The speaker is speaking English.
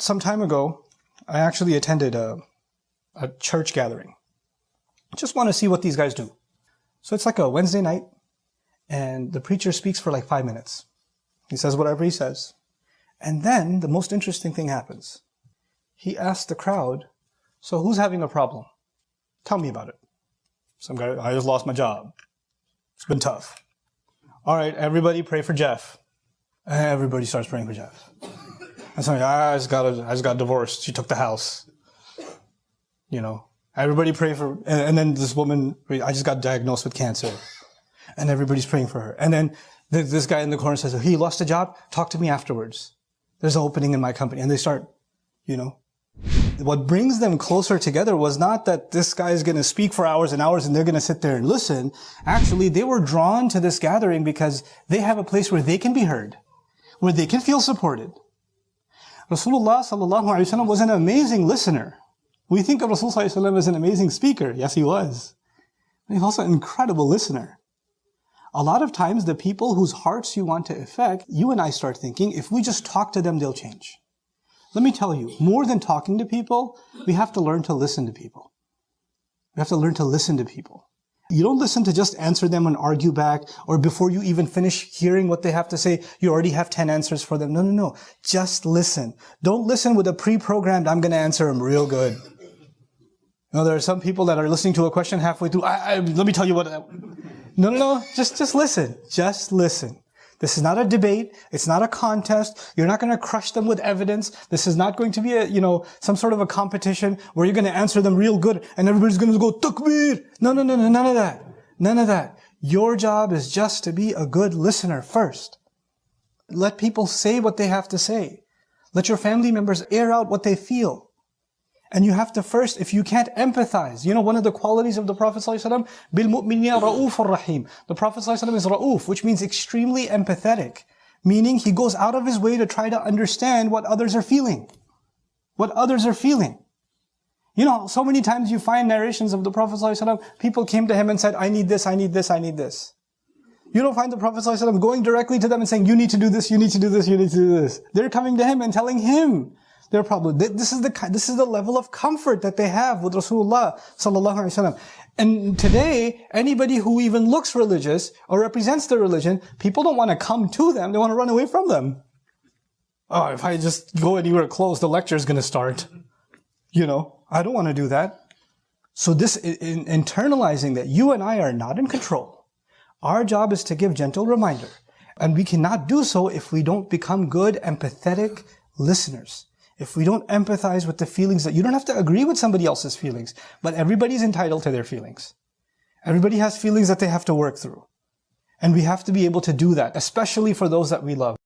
some time ago, I actually attended a church gathering. Just want to see what these guys do. So it's like a Wednesday night, and the preacher speaks for like 5 minutes. He says whatever he says. And then the most interesting thing happens. He asks the crowd, so who's having a problem? Tell me about it. Some guy, I just lost my job. It's been tough. All right, everybody pray for Jeff. Everybody starts praying for Jeff. And somebody, I just got divorced. She took the house. You know, everybody pray for, and then this woman, I just got diagnosed with cancer. And everybody's praying for her. And then this guy in the corner says, he lost a job? Talk to me afterwards. There's an opening in my company. And they start, you know. What brings them closer together was not that this guy is going to speak for hours and hours and they're going to sit there and listen. Actually, they were drawn to this gathering because they have a place where they can be heard, where they can feel supported. Rasulullah sallallahu alaihi wasallam was an amazing listener. We think of Rasulullah sallallahu alaihi wasallam as an amazing speaker. Yes, he was. But he's also an incredible listener. A lot of times, the people whose hearts you want to affect, you and I start thinking, if we just talk to them, they'll change. Let me tell you, more than talking to people, we have to learn to listen to people. We have to learn to listen to people. You don't listen to just answer them and argue back, or before you even finish hearing what they have to say, you already have 10 answers for them. No. Just listen. Don't listen with a pre-programmed, I'm going to answer them real good. You know, there are some people that are listening to a question halfway through. Let me tell you what. No. Just listen. Just listen. This is not a debate. It's not a contest. You're not going to crush them with evidence. This is not going to be some sort of a competition where you're going to answer them real good and everybody's going to go, Takbir! No, none of that. None of that. Your job is just to be a good listener first. Let people say what they have to say. Let your family members air out what they feel. And you have to first, if you can't empathize, one of the qualities of the Prophet ﷺ, بِالْمُؤْمِنِينَ رَؤُوفٌ رَحِيمٌ. The Prophet ﷺ is ra'uf, which means extremely empathetic. Meaning he goes out of his way to try to understand what others are feeling. What others are feeling. So many times you find narrations of the Prophet ﷺ, people came to him and said, I need this, I need this, I need this. You don't find the Prophet ﷺ going directly to them and saying, you need to do this, you need to do this, you need to do this. They're coming to him and telling him their problem. This is the level of comfort that they have with Rasulullah sallallahu alaihi wasallam. And today, anybody who even looks religious or represents the religion, people don't want to come to them. They want to run away from them. Oh, if I just go anywhere close, the lecture is going to start. I don't want to do that. So this, in internalizing that you and I are not in control. Our job is to give gentle reminder. And we cannot do so if we don't become good, empathetic listeners. If we don't empathize with the feelings that you don't have to agree with somebody else's feelings, but everybody's entitled to their feelings. Everybody has feelings that they have to work through. And we have to be able to do that, especially for those that we love.